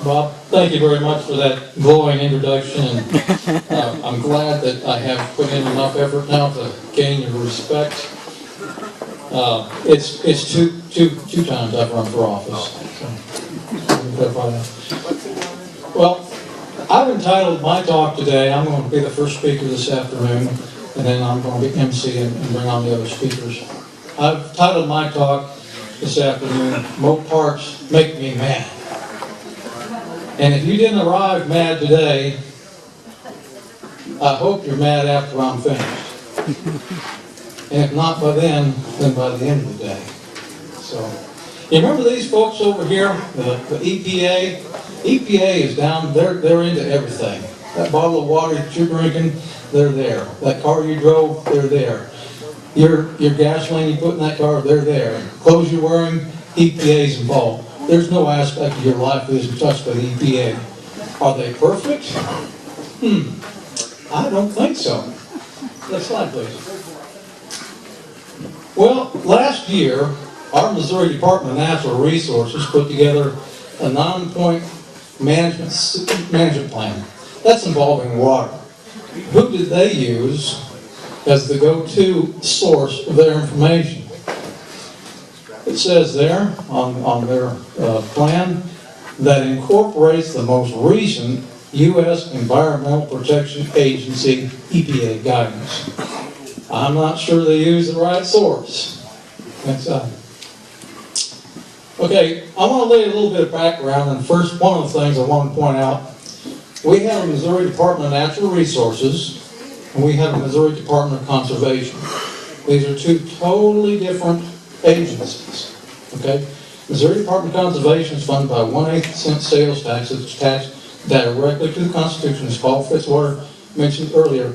Bob, thank you very much for that glowing introduction. And, I'm glad that I have put in enough effort now to gain your respect. It's two times I've run for office. So, let me clarify that. Well, I've entitled my talk today, I'm going to be the first speaker this afternoon, and then I'm going to be MC and bring on the other speakers. I've titled my talk this afternoon, Moat Parks Make Me Mad. And if you didn't arrive mad today, I hope you're mad after I'm finished. And if not by then by the end of the day. So, you remember these folks over here, the EPA? EPA is down, they're into everything. That bottle of water that you're drinking, they're there. That car you drove, they're there. Your gasoline you put in that car, they're there. Clothes you're wearing, EPA's involved. There's no aspect of your life that isn't touched by the EPA. Are they perfect? I don't think so. Next slide, please. Well, last year, our Missouri Department of Natural Resources put together a 9-point management plan. That's involving water. Who did they use as the go-to source of their information? It says there on their plan that incorporates the most recent U.S. Environmental Protection Agency EPA guidance. I'm not sure they use the right source. Next slide. Okay, I want to lay a little bit of background, and first, one of the things I want to point out, we have a Missouri Department of Natural Resources, and we have a Missouri Department of Conservation. These are two totally different agencies. Okay? Missouri Department of Conservation is funded by 1/8 cent sales tax that's attached directly to the Constitution. As Paul Fitzwater mentioned earlier,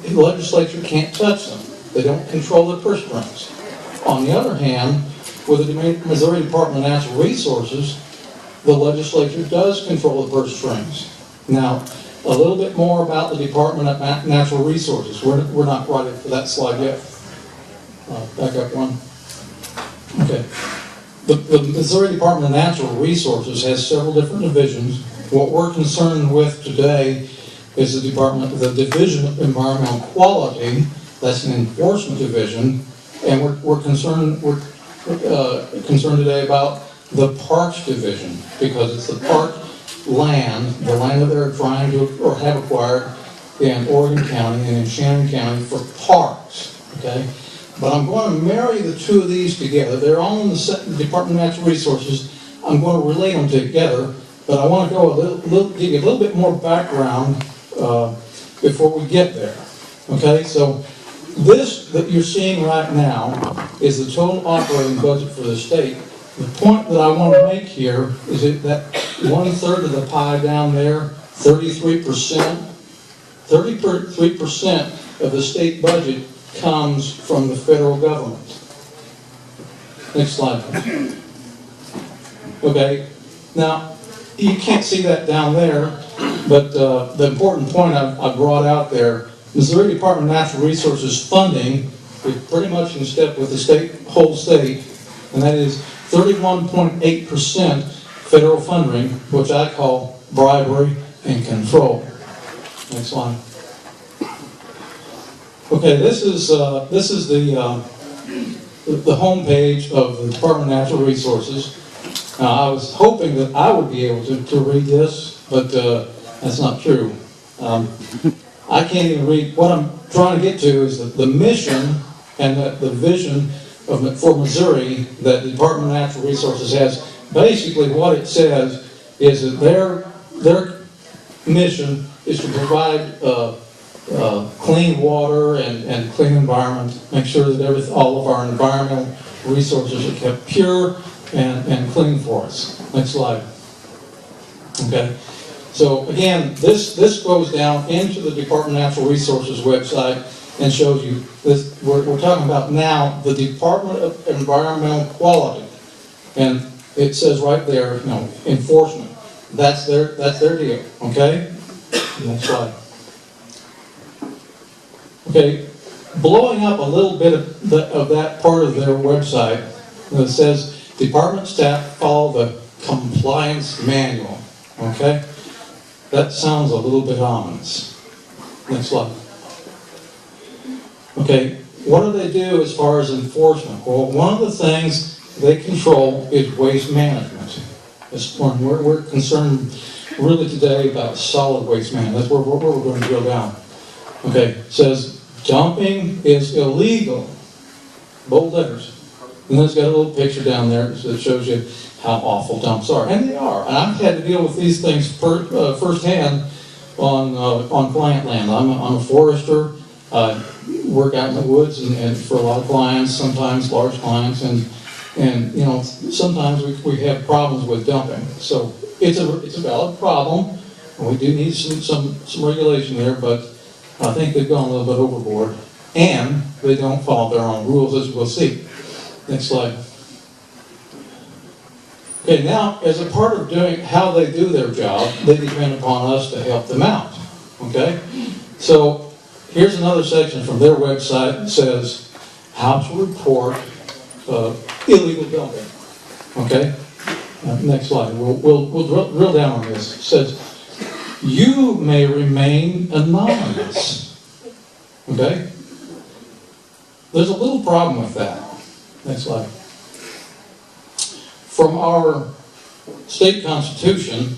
the legislature can't touch them. They don't control their purse strings. On the other hand, with the Missouri Department of Natural Resources, the legislature does control the purse strings. Now, a little bit more about the Department of Natural Resources. We're not ready for that slide yet. Back up one. Okay. The Missouri Department of Natural Resources has several different divisions. What we're concerned with today is the Division of Environmental Quality. That's an enforcement division, and we're concerned today about the Parks Division, because it's the park land, the land that they're trying to or have acquired in Oregon County and in Shannon County for parks. Okay, but I'm going to marry the two of these together. They're all in the Department of Natural Resources. I'm going to relate them together, but I want to go give you a little bit more background before we get there. Okay, so this that you're seeing right now is the total operating budget for the state. The point that I want to make here is that 1/3 of the pie down there, 33% of the state budget comes from the federal government. Next slide, please. Okay, now you can't see that down there, but the important point I brought out there, Missouri Department of Natural Resources funding is pretty much in step with the whole state, and that is 31.8% federal funding, which I call bribery and control. Next slide. Okay, this is the home page of the Department of Natural Resources. Now, I was hoping that I would be able to read this, but that's not true. I can't even read. What I'm trying to get to is the mission and the vision for Missouri that the Department of Natural Resources has. Basically, what it says is that their mission is to provide clean water and clean environment, make sure that all of our environmental resources are kept pure and clean for us. Next slide. Okay. So again, this goes down into the Department of Natural Resources website and shows you this. We're talking about now the Department of Environmental Quality, and it says right there, enforcement. That's their deal. Okay. Next slide. Okay, blowing up a little bit of that part of their website, it says department staff follow the compliance manual. Okay? That sounds a little bit ominous. Next slide. Okay, what do they do as far as enforcement? Well, one of the things they control is waste management. It's one we're concerned really today about solid waste management. That's where we're going to drill down. Okay, it says dumping is illegal. Bold letters. And then it's got a little picture down there that shows you how awful dumps are. And they are. And I've had to deal with these things firsthand on client land. I'm a forester. I work out in the woods and for a lot of clients, sometimes large clients, and you know, sometimes we have problems with dumping. So it's a valid problem, and we do need some regulation there, but I think they've gone a little bit overboard, and they don't follow their own rules, as we'll see. Next slide. Okay, now, as a part of doing how they do their job, they depend upon us to help them out. Okay? So, here's another section from their website that says how to report illegal dumping. Okay? Next slide. We'll drill down on this. It says, you may remain anonymous. Okay? There's a little problem with that. Next slide. From our state constitution,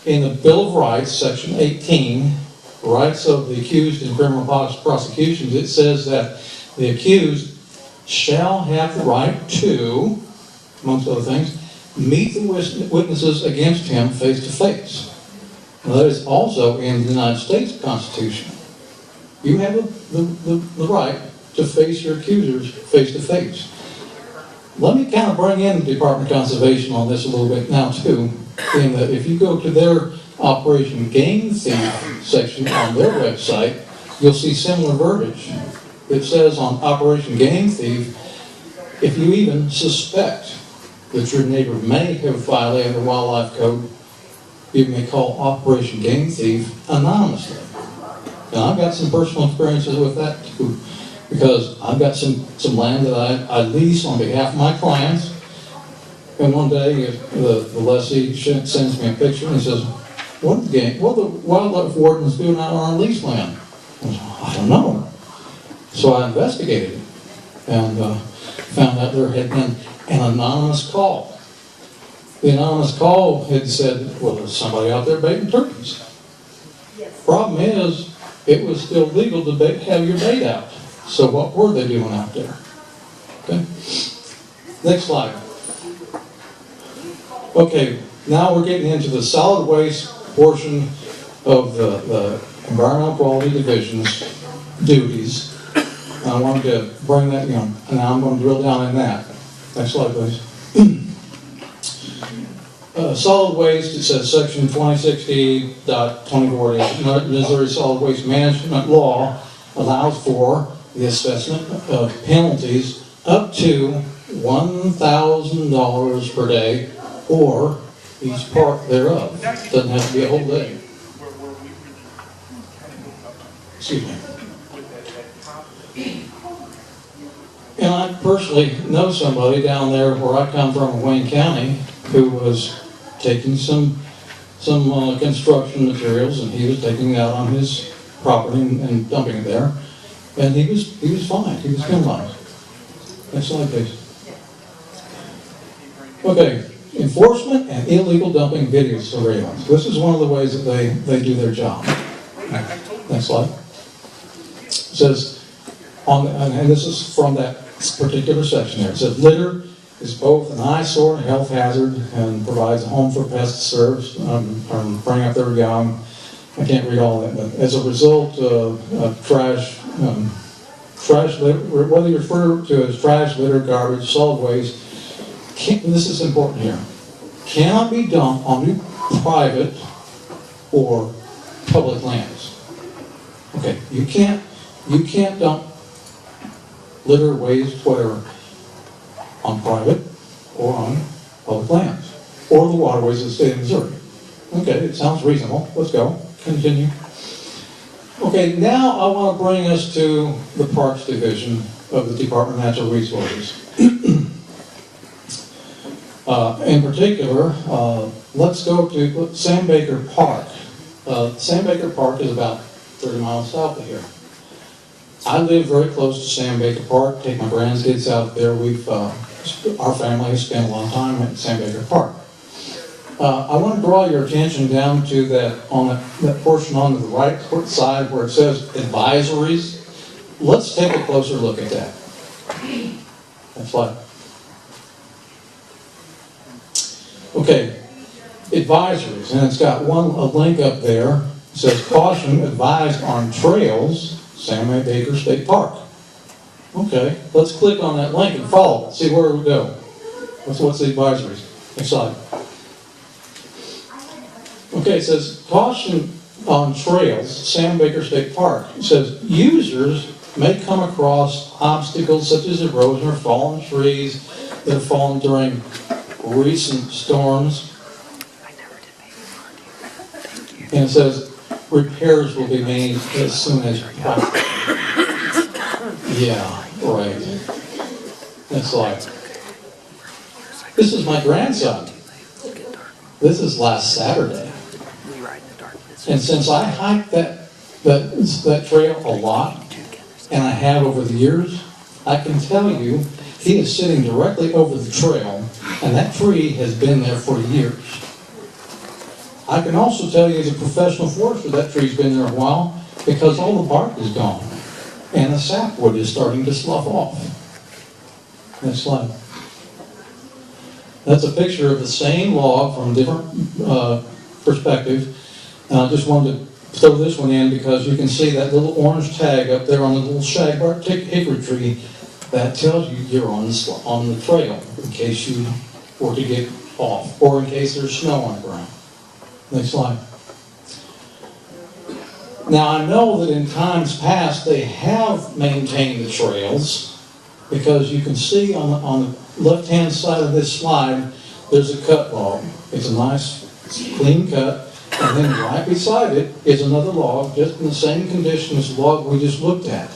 in the Bill of Rights, section 18, rights of the accused in criminal prosecutions, it says that the accused shall have the right to, amongst other things, meet the witnesses against him face to face. Now, that is also in the United States Constitution. You have the right to face your accusers face to face. Let me kind of bring in the Department of Conservation on this a little bit now too, in that if you go to their Operation Game Thief section on their website, you'll see similar verbiage. It says on Operation Game Thief, if you even suspect that your neighbor may have violated the wildlife code, you may call Operation Game Thief anonymously. And I've got some personal experiences with that too, because I've got some land that I lease on behalf of my clients, and one day the lessee sends me a picture and he says, what are the wildlife wardens doing out on our lease land? I don't know. So I investigated it and found out there had been an anonymous call. The anonymous call had said, well, there's somebody out there baiting turkeys. Yes. Problem is, it was still legal to have your bait out. So what were they doing out there? Okay. Next slide. Okay, now we're getting into the solid waste portion of the Environmental Quality Division's duties. I wanted to bring that, and now I'm going to drill down in that. Next slide, please. Solid waste, it says section 2060.24, Missouri Solid Waste Management Law allows for the assessment of penalties up to $1,000 per day or each part thereof. Doesn't have to be a whole day. Excuse me. And I personally know somebody down there where I come from in Wayne County who was taking some construction materials, and he was taking it out on his property and dumping it there. And he was fine. He was penalized. Next slide, please. Okay, enforcement and illegal dumping video surveillance. This is one of the ways that they do their job. Next slide. It says, and this is from that particular section there. It says, litter is both an eyesore and health hazard and provides a home for pests to serve. I'm bringing up, there we go. I can't read all that, but as a result of trash litter, whether you refer to it as trash, litter, garbage, solid waste, this is important here, cannot be dumped onto private or public lands. Okay, you can't dump litter, waste, whatever, on private or on public lands, or the waterways of the state of Missouri. Okay, it sounds reasonable. Let's go. Continue. Okay, now I want to bring us to the Parks Division of the Department of Natural Resources. In particular, let's go to Sam Baker Park. Sam Baker Park is about 30 miles south of here. I live very close to Sam Baker Park. Take my grandkids out there. Our family has spent a long time at Sam Baker Park. I want to draw your attention down to that portion on the right side where it says advisories. Let's take a closer look at that. That's like, okay, advisories, and it's got a link up there. It says caution advised on trails, Sam Baker State Park. Okay, let's click on that link and follow it. See where we go. What's the advisories? Next slide. Okay, it says caution on trails, Sam Baker State Park. It says users may come across obstacles such as erosion or fallen trees that have fallen during recent storms. And it says repairs will be made as soon as possible. Yeah, right. That's like, this is my grandson. This is last Saturday. And since I hiked that trail a lot, and I have over the years, I can tell you, he is sitting directly over the trail, and that tree has been there for years. I can also tell you as a professional forester, that tree's been there a while, because all the bark is gone, and the sapwood is starting to slough off. Next slide. That's a picture of the same log from a different perspective. And I just wanted to throw this one in because you can see that little orange tag up there on the little shagbark hickory tree. That tells you you're on the trail in case you were to get off or in case there's snow on the ground. Next slide. Now I know that in times past they have maintained the trails because you can see on the left-hand side of this slide there's a cut log. It's a nice clean cut. And then right beside it is another log, just in the same condition as the log we just looked at.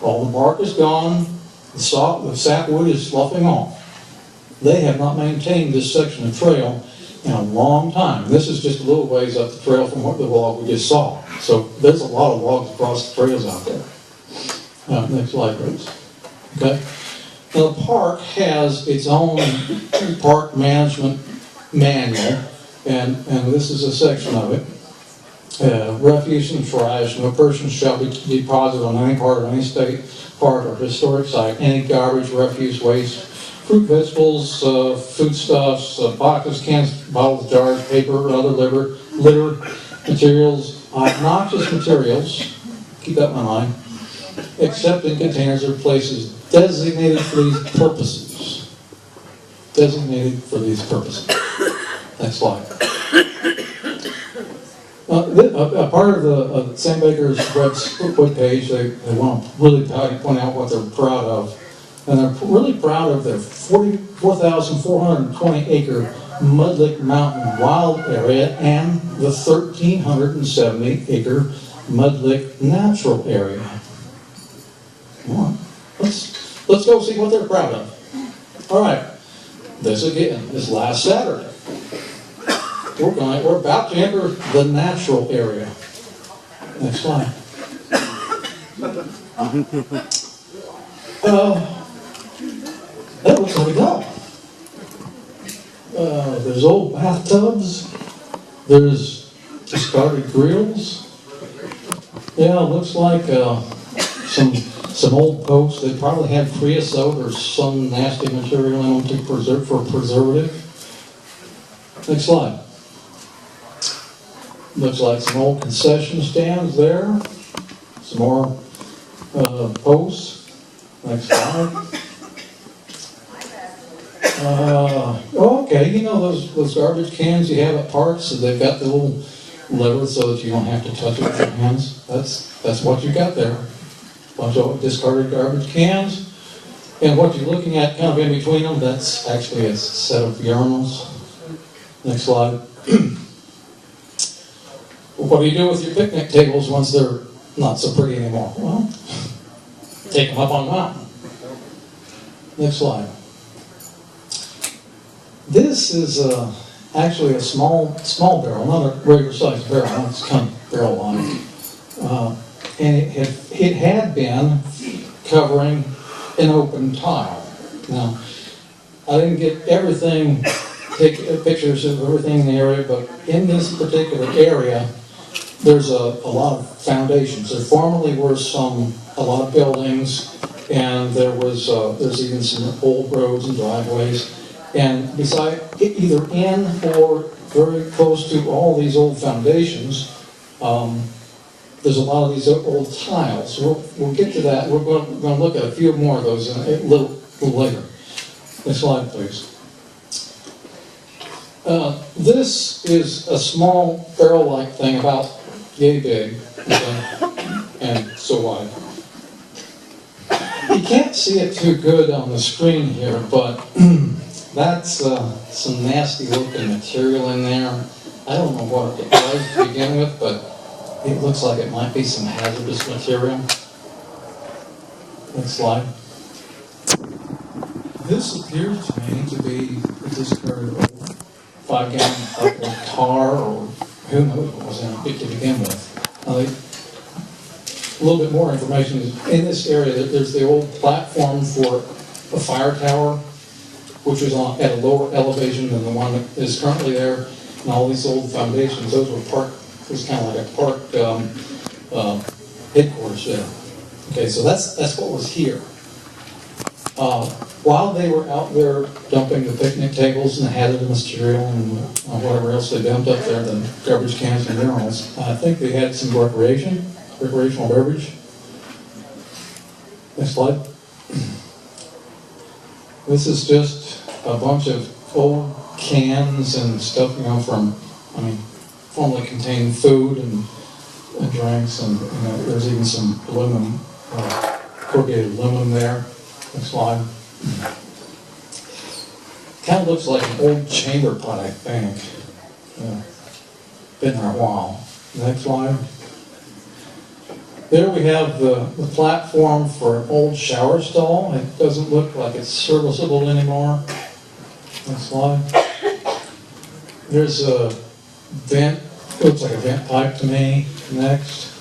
All the bark is gone, the sapwood is sloughing off. They have not maintained this section of trail in a long time. This is just a little ways up the trail from what the log we just saw. So there's a lot of logs across the trails out there. Next slide, please. Okay. Now the park has its own park management manual. And this is a section of it. Refuse and trash. No person shall be deposited on any part of any state park or historic site. Any garbage, refuse, waste, fruit, vegetables, foodstuffs, boxes, cans, bottles, jars, paper, other litter materials, obnoxious materials. Keep that in mind. Except in containers or places designated for these purposes. Designated for these purposes. Next slide. A part of the Sam Baker's web page, they want to really point out what they're proud of. And they're really proud of their 4,420 acre Mudlick Mountain Wild Area and the 1,370 acre Mudlick Natural Area. Come on, let's go see what they're proud of. All right, this again is last Saturday. We're about to enter the natural area. Next slide. That looks like a dump. There's old bathtubs. There's discarded grills. Yeah, it looks like some old posts that probably had creosote or some nasty material in them for preservative. Next slide. Looks like some old concession stands there. Some more posts. Next slide. Okay, you know those garbage cans you have at parks, so they've got the little lever so that you don't have to touch it with your hands. That's what you got there. Bunch of discarded garbage cans. And what you're looking at kind of in between them, that's actually a set of urinals. Next slide. What do you do with your picnic tables once they're not so pretty anymore? Well, take them up on the mountain. Next slide. This is actually a small barrel, not a regular sized barrel. It's kind of barrel-like, and it had been covering an open tile. Now, I didn't get everything, take pictures of everything in the area, but in this particular area, there's a lot of foundations. There formerly were a lot of buildings, and there's even some old roads and driveways. And beside, either in or very close to all these old foundations, there's a lot of these old tiles. We'll get to that. We're going to look at a few more of those a little later. Next slide, please. This is a small barrel-like thing, about yay big, okay, and so wide. You can't see it too good on the screen here, but that's some nasty looking material in there. I don't know what it was to begin with, but it looks like it might be some hazardous material. Next slide. This appears to me to be just very old 5-gallon bucket of tar, or who knows what was in it to begin with. A little bit more information is in this area. There's the old platform for a fire tower, which was at a lower elevation than the one that is currently there, and all these old foundations. Those were it was kind of like a park headquarters there. Okay, so that's what was here. While they were out there dumping the picnic tables and the hazardous material and whatever else they dumped up there, the garbage cans and urinals, I think they had some recreational beverage. Next slide. This is just a bunch of old cans and stuff, formerly contained food and drinks, and there's even some aluminum, corrugated aluminum there. Next slide. Kind of looks like an old chamber pot, I think. Been there a while. Next slide. There we have the platform for an old shower stall. It doesn't look like it's serviceable anymore. Next slide. There's a vent. Looks like a vent pipe to me. Next.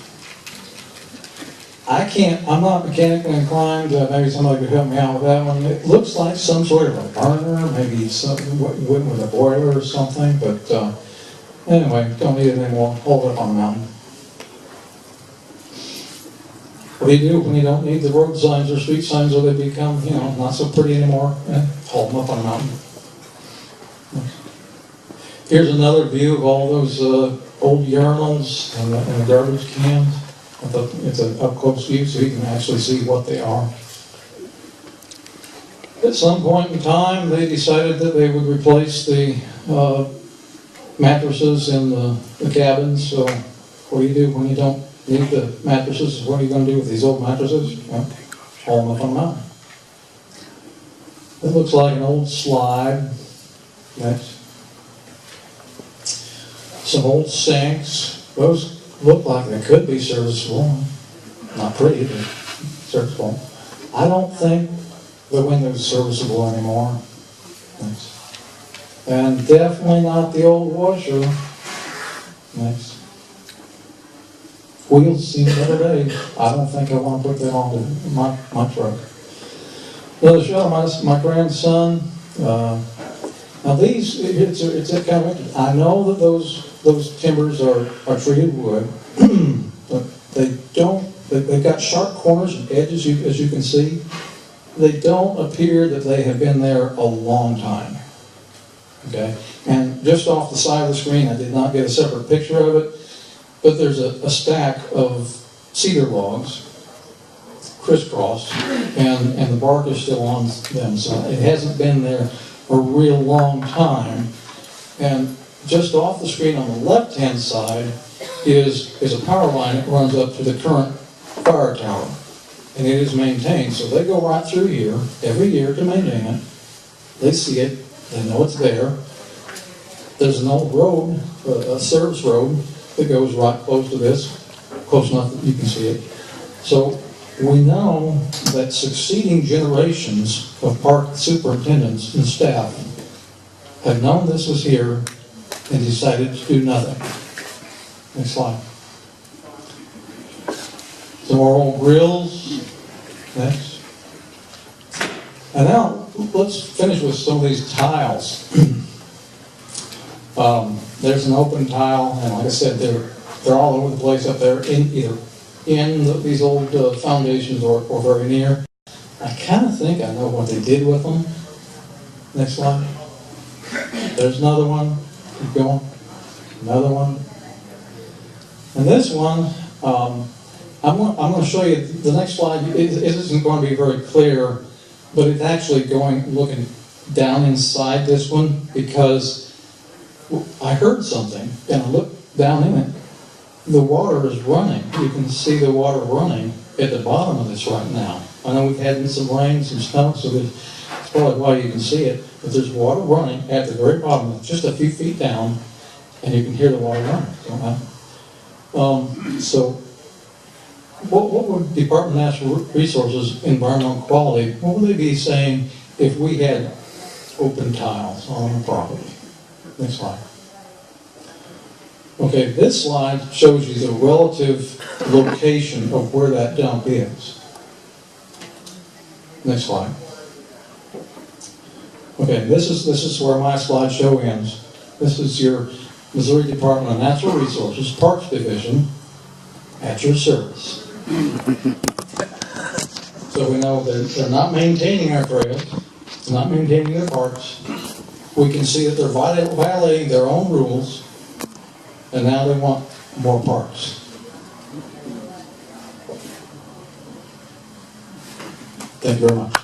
I'm not mechanically inclined. Maybe somebody could help me out with that one. It looks like some sort of a burner, maybe something with a boiler or something, but anyway, don't need it anymore. Hold it up on the mountain. What do you do when you don't need the road signs or street signs, or they become, not so pretty anymore? Hold them up on a mountain. Here's another view of all those old urinals and the garbage cans. It's an up-close view, so you can actually see what they are. At some point in time, they decided that they would replace the mattresses in the cabins. So what do you do when you don't need the mattresses? What are you going to do with these old mattresses? Haul them up on a mountain. It looks like an old slide. Next. Some old sinks. Those look like they could be serviceable. Not pretty, but serviceable. I don't think the window's serviceable anymore. Next. And definitely not the old washer. Next. Wheels seen the other day. I don't think I want to put that on my truck. Another shot of my grandson. Now these, it's a kind of, I know that those timbers are treated wood, but they've got sharp corners and edges, as you can see. They don't appear that they have been there a long time. Okay, and just off the side of the screen, I did not get a separate picture of it, but there's a stack of cedar logs, crisscrossed, and the bark is still on them, so it hasn't been there a real long time. And just off the screen on the left-hand side is a power line that runs up to the current fire tower, and it is maintained. So they go right through here every year to maintain it. They see it. They know it's there. There's an old road, a service road, that goes right close to this, close enough that you can see it. So we know that succeeding generations of park superintendents and staff have known this was here and decided to do nothing. Next slide. Some more old grills. Next. And now, let's finish with some of these tiles. There's an open tile, and like I said, they're all over the place up there, either in these old foundations or very near. I kind of think I know what they did with them. Next slide. There's another one. Keep going. Another one. And this one, I'm going to show you the next slide. It isn't going to be very clear, but it's actually looking down inside this one, because I heard something and I looked down in it. The water is running. You can see the water running at the bottom of this right now. I know we've had some rain, some snow, so that's probably why you can see it. But there's water running at the very bottom, just a few feet down, and you can hear the water running. So what would Department of Natural Resources, Environmental Quality, what would they be saying if we had open tiles on our property? Next slide. Okay, this slide shows you the relative location of where that dump is. Next slide. Okay, this is where my slideshow ends. This is your Missouri Department of Natural Resources Parks Division at your service. So we know that they're not maintaining our trails, they're not maintaining their parks. We can see that they're violating their own rules, and now they want more parks. Thank you very much.